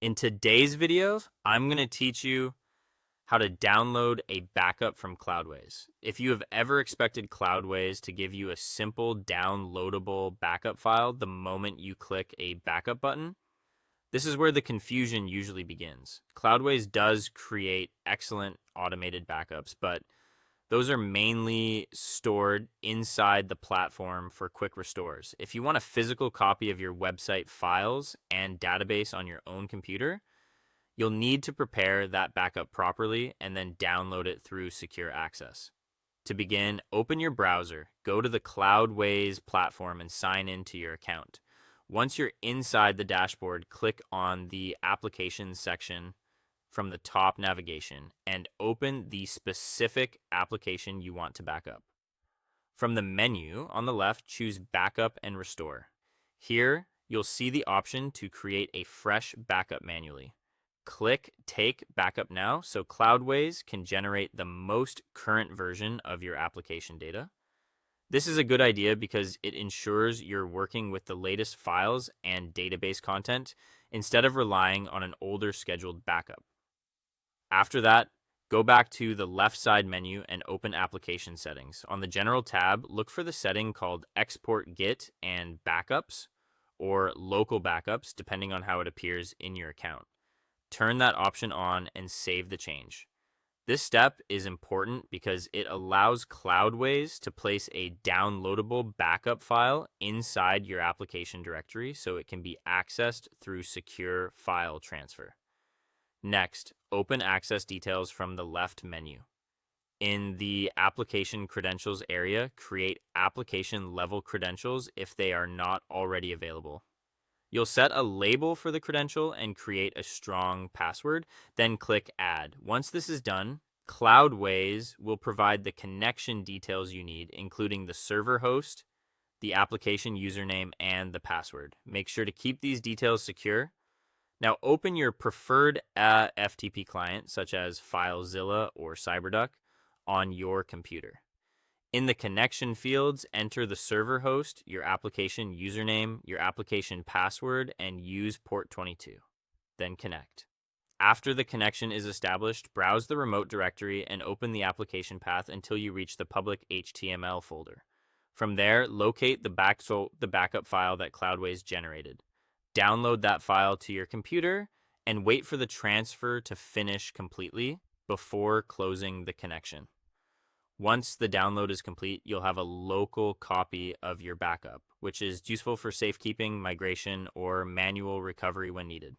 In today's video, I'm going to teach you how to download a backup from Cloudways. If you have ever expected Cloudways to give you a simple downloadable backup file the moment you click a backup button, this is where the confusion usually begins. Cloudways does create excellent automated backups, but those are mainly stored inside the platform for quick restores. If you want a physical copy of your website files and database on your own computer, you'll need to prepare that backup properly and then download it through secure access. To begin, open your browser, go to the Cloudways platform and sign into your account. Once you're inside the dashboard, click on the applications section from the top navigation and open the specific application you want to back up. From the menu on the left, choose Backup and Restore. Here, you'll see the option to create a fresh backup manually. Click Take Backup Now so Cloudways can generate the most current version of your application data. This is a good idea because it ensures you're working with the latest files and database content instead of relying on an older scheduled backup. After that, go back to the left side menu and open Application Settings. On the General tab, look for the setting called Export Git and Backups, or Local Backups, depending on how it appears in your account. Turn that option on and save the change. This step is important because it allows Cloudways to place a downloadable backup file inside your application directory so it can be accessed through secure file transfer. Next, open Access Details from the left menu. In the Application Credentials area, create application level credentials if they are not already available. You'll set a label for the credential and create a strong password, then click Add. Once this is done, Cloudways will provide the connection details you need, including the server host, the application username, and the password. Make sure to keep these details secure. Now open your preferred FTP client, such as FileZilla or CyberDuck, on your computer. In the connection fields, enter the server host, your application username, your application password, and use port 22. Then connect. After the connection is established, browse the remote directory and open the application path until you reach the public HTML folder. From there, locate the backup file that Cloudways generated. Download that file to your computer and wait for the transfer to finish completely before closing the connection. Once the download is complete, you'll have a local copy of your backup, which is useful for safekeeping, migration, or manual recovery when needed.